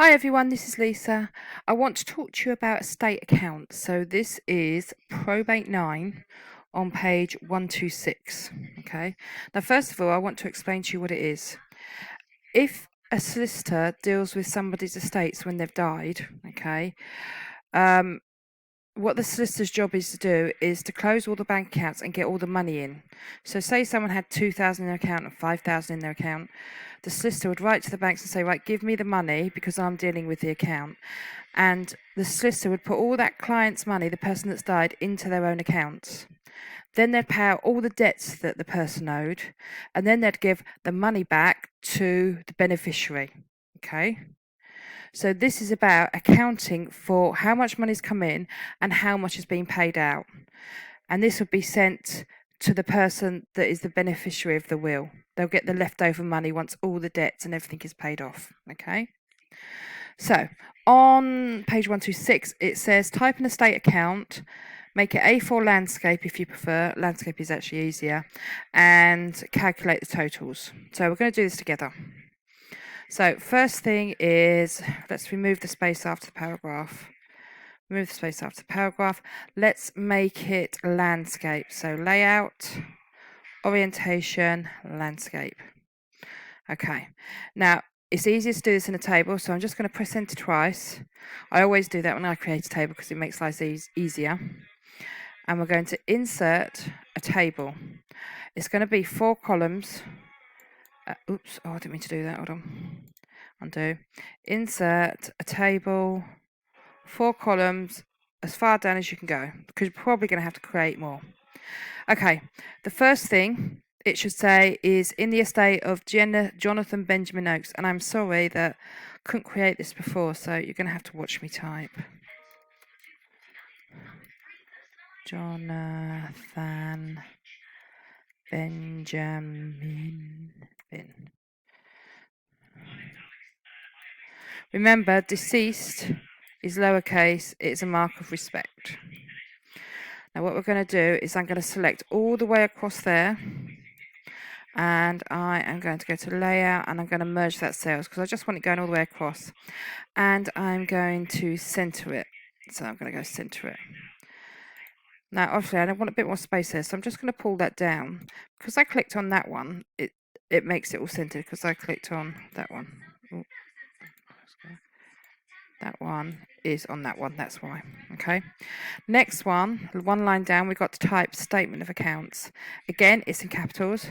Hi everyone, this is Lisa. I want to talk to you about estate accounts. So this is Probate 9 on page 126. Okay. Now, first of all, I want to explain to you what it is. If a solicitor deals with somebody's estates when they've died, okay, what the solicitor's job is to do is to close all the bank accounts and get all the money in. So say someone had 2,000 in their account and 5,000 in their account, the solicitor would write to the banks and say, right, give me the money because I'm dealing with the account. And the solicitor would put all that client's money, the person that's died, into their own accounts. Then they'd pay out all the debts that the person owed, and then they'd give the money back to the beneficiary. Okay? So this is about accounting for how much money's come in and how much is being paid out. And this would be sent to the person that is the beneficiary of the will. They'll get the leftover money once all the debts and everything is paid off. Okay. So on page 126, it says type an estate account, make it A4 landscape if you prefer. Landscape is actually easier, and calculate the totals. So we're going to do this together. So first thing is, let's remove the space after the paragraph. Remove the space after the paragraph. Let's make it landscape. So layout, orientation, landscape. Okay. Now, it's easier to do this in a table, so I'm just going to press enter twice. I always do that when I create a table because it makes life easier. And we're going to insert a table. It's going to be 4 columns. Oops, I didn't mean to do that. Hold on. Undo. Insert a table, 4 columns, as far down as you can go, because you're probably going to have to create more. Okay, the first thing it should say is in the estate of Jonathan Benjamin Oakes, and I'm sorry that I couldn't create this before, so you're going to have to watch me type. Jonathan Benjamin. Remember, deceased is lowercase, it's a mark of respect. Now what we're going to do is I'm going to select all the way across there, and I am going to go to layout, and I'm going to merge that cells because I just want it going all the way across, and I'm going to center it. So I'm going to go center it. Now obviously I want a bit more space there, so I'm just going to pull that down. Because I clicked on that one, it makes it all centered because I clicked on that one. Ooh. That one is on that one, that's why. Okay. Next one line down, we've got to type statement of accounts. Again, it's in capitals.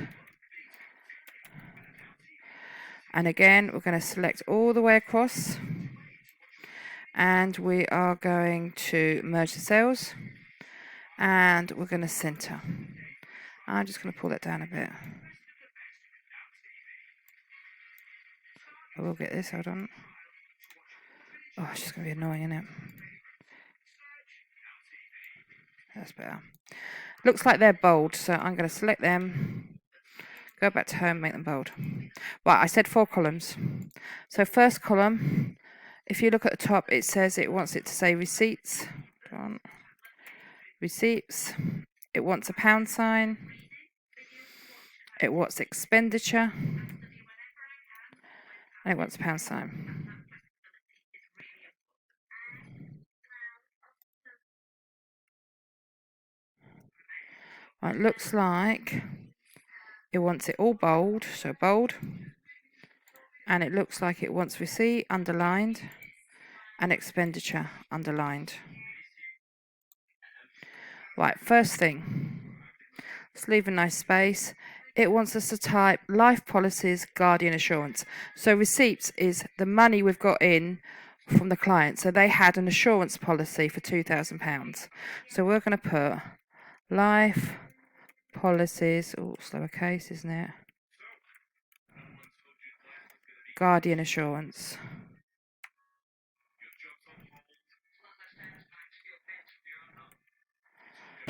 And again, we're going to select all the way across. And we are going to merge the cells. And we're going to center. I'm just going to pull that down a bit. I will get this, hold on. Oh, it's just going to be annoying, isn't it? That's better. Looks like they're bold, so I'm going to select them. Go back to home, make them bold. Right, I said 4 columns. So first column, if you look at the top, it says it wants it to say receipts. Receipts. It wants a pound sign. It wants expenditure. And it wants a pound sign. Right, looks like it wants it all bold, so bold. And it looks like it wants receipt underlined and expenditure underlined. Right, first thing, let's leave a nice space. It wants us to type life policies, guardian assurance. So receipts is the money we've got in from the client. So they had an assurance policy for £2,000. So we're going to put life policies, oh, it's lowercase, isn't it? Guardian assurance.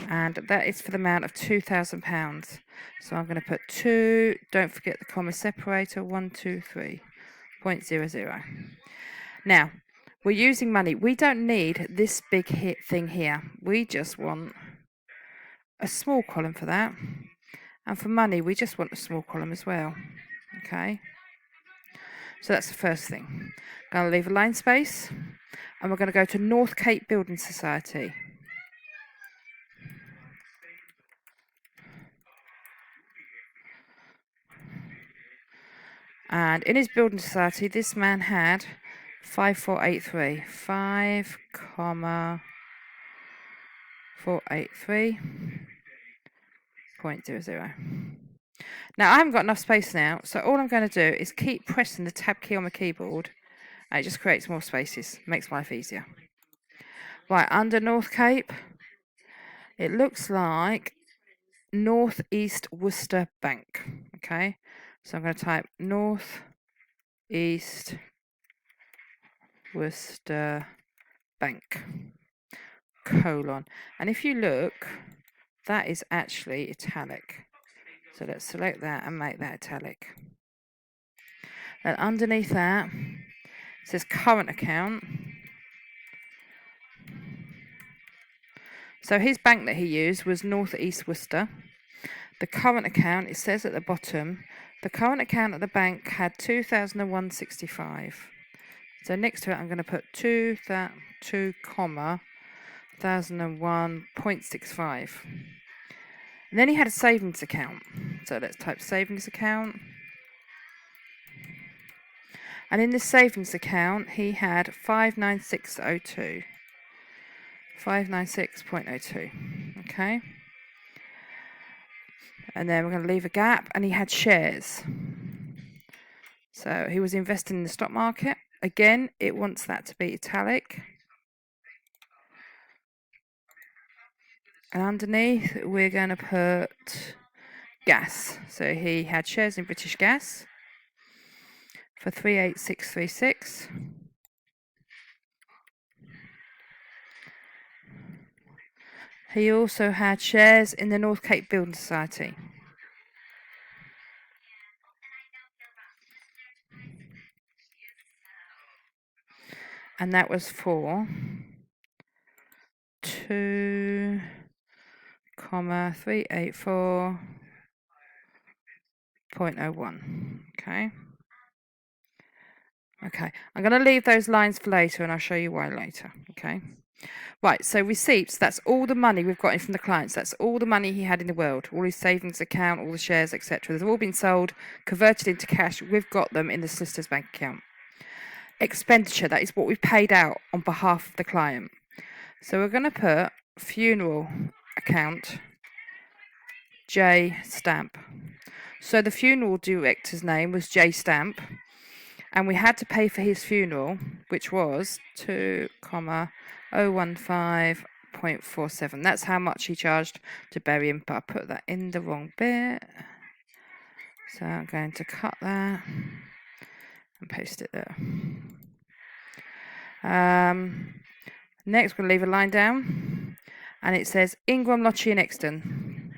And that is for the amount of £2,000. So I'm going to put 2, don't forget the comma separator, 123.00. Now, we're using money. We don't need this big thing here. We just want a small column for that. And for money, we just want a small column as well. Okay. So that's the first thing. Going to leave a line space, and we're going to go to North Cape Building Society. And in his building society, this man had 5483. 5,483.00. Now I haven't got enough space now, so all I'm going to do is keep pressing the tab key on my keyboard, and it just creates more spaces, makes life easier. Right, under North Cape, it looks like North East Worcester Bank. Okay, so I'm going to type North East Worcester Bank, colon. And if you look, that is actually italic. So let's select that and make that italic. And underneath that, it says current account. So his bank that he used was North East Worcester. The current account, it says at the bottom, the current account at the bank had 2001.65. So next to it, I'm going to put 2001.65. And then he had a savings account. So let's type savings account. And in this savings account, he had 596.02. 596.02. Okay. And then we're going to leave a gap, and he had shares. So he was investing in the stock market. Again, it wants that to be italic. And underneath, we're going to put gas. So he had shares in British Gas for 38636. He also had shares in the North Cape Building Society. And that was for 2,384.01. Okay. Okay, I'm going to leave those lines for later, and I'll show you why later. Okay. Right, so receipts, that's all the money we've got in from the clients. That's all the money he had in the world, all his savings account, all the shares, etc. They've all been sold, converted into cash. We've got them in the solicitor's bank account. Expenditure, that is what we've paid out on behalf of the client. So we're going to put funeral account J Stamp. So the funeral director's name was J Stamp, and we had to pay for his funeral, which was 2,015.47. That's how much he charged to bury him, but I put that in the wrong bit. So I'm going to cut that and paste it there. Next, we're going to leave a line down, and it says Ingram, Lotchie and Exton.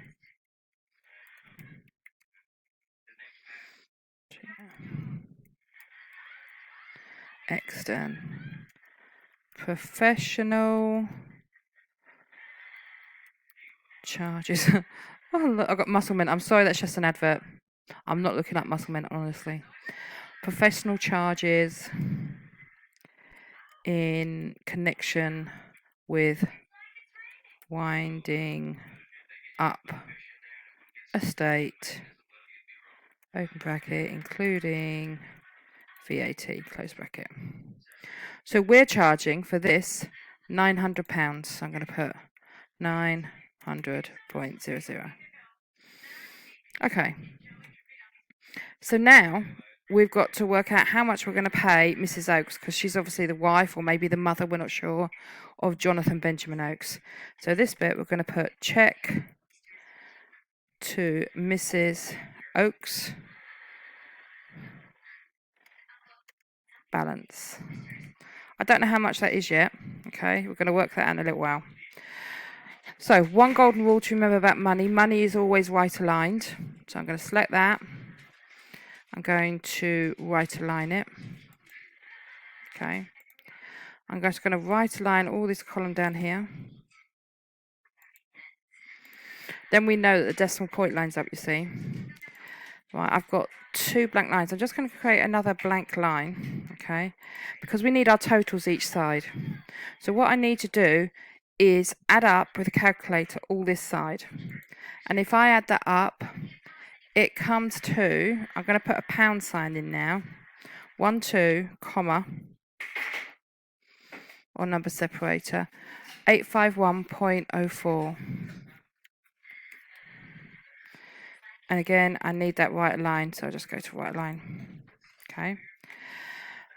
Exton. Professional charges. Oh, look, I've got Muscleman. I'm sorry, that's just an advert. I'm not looking at Muscleman, honestly. Professional charges in connection with winding up estate, open bracket, including VAT, close bracket. So we're charging for this £900. So I'm going to put 900.00. Okay. So now we've got to work out how much we're going to pay Mrs. Oakes, because she's obviously the wife, or maybe the mother, we're not sure, of Jonathan Benjamin Oakes. So this bit, we're going to put check to Mrs. Oakes, balance. I don't know how much that is yet. Okay, we're going to work that out in a little while. So one golden rule to remember about money. Money is always right aligned. So I'm going to select that. I'm going to right align it. Okay. I'm just going to right align all this column down here. Then we know that the decimal point lines up, you see. Right, I've got 2 blank lines. I'm just going to create another blank line, okay, because we need our totals each side. So what I need to do is add up with a calculator all this side. And if I add that up, it comes to, I'm going to put a pound sign in now, 1, 2, comma, or number separator, 851.04. And again, I need that right line, so I'll just go to right line. Okay.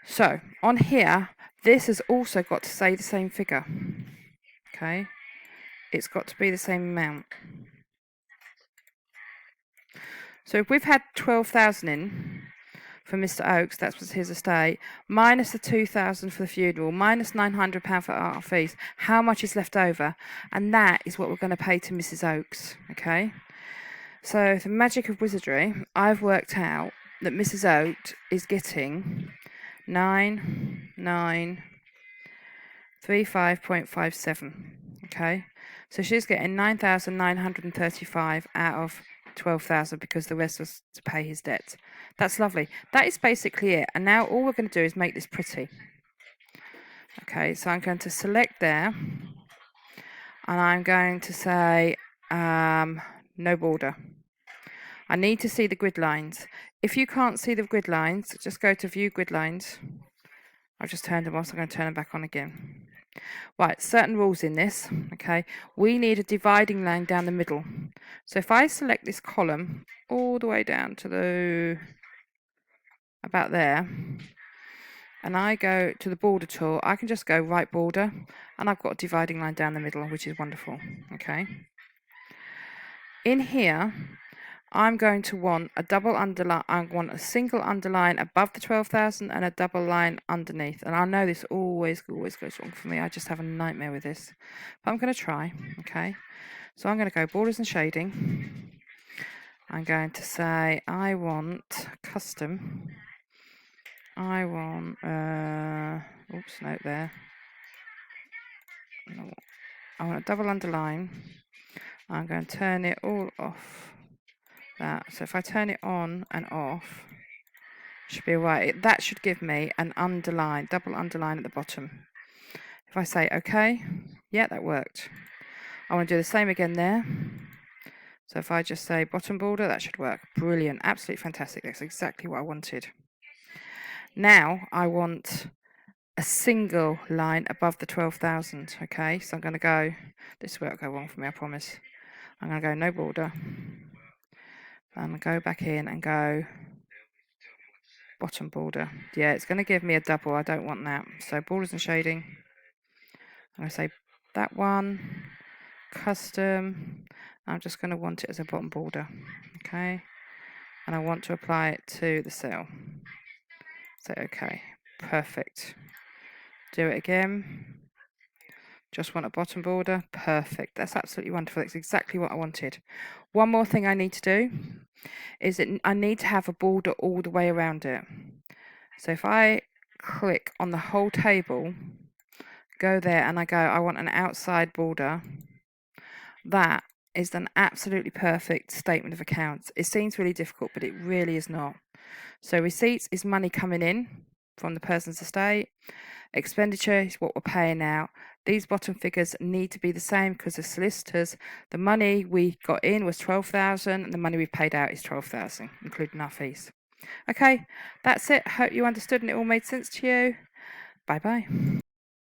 So on here, this has also got to say the same figure. Okay. It's got to be the same amount. So if we've had 12,000 in for Mr. Oakes, that was his estate, minus the 2,000 for the funeral, minus £900 for our fees, how much is left over? And that is what we're going to pay to Mrs. Oakes. Okay. So the magic of wizardry, I've worked out that Mrs. Oakes is getting 9935.57. Okay, so she's getting 9,935 out of 12,000 because the rest was to pay his debt. That's lovely. That is basically it. And now all we're going to do is make this pretty. Okay, so I'm going to select there, and I'm going to say no border. I need to see the grid lines. If you can't see the grid lines, just go to view grid lines. I've just turned them off, so I'm going to turn them back on again. Right, certain rules in this, okay. We need a dividing line down the middle. So if I select this column all the way down to the, about there, and I go to the border tool, I can just go right border, and I've got a dividing line down the middle, which is wonderful, okay. In here, I'm going to want a double underline. I want a single underline above the 12,000 and a double line underneath. And I know this always goes wrong for me. I just have a nightmare with this. But I'm going to try. Okay. So I'm going to go borders and shading. I'm going to say I want custom. I want. Oops, note there. No, I want a double underline. I'm going to turn it all off. That. So if I turn it on and off, should be right. That should give me an underline, double underline at the bottom. If I say OK, yeah, that worked. I want to do the same again there. So if I just say bottom border, that should work. Brilliant, absolutely fantastic. That's exactly what I wanted. Now I want a single line above the 12,000. Okay, so I'm going to go. This won't go wrong for me, I promise. I'm going to go no border. And go back in and go bottom border. Yeah, it's going to give me a double. I don't want that. So borders and shading. I'm going to say that one, custom. I'm just going to want it as a bottom border. Okay. And I want to apply it to the cell. Say okay. Perfect. Do it again. Just want a bottom border. Perfect. That's absolutely wonderful. That's exactly what I wanted. One more thing I need to do is that I need to have a border all the way around it. So if I click on the whole table, go there and I go, I want an outside border. That is an absolutely perfect statement of accounts. It seems really difficult, but it really is not. So receipts is money coming in from the person's estate. Expenditure is what we're paying out. These bottom figures need to be the same because the solicitors, the money we got in was 12,000 and the money we paid out is 12,000, including our fees. Okay, that's it. Hope you understood and it all made sense to you. Bye bye.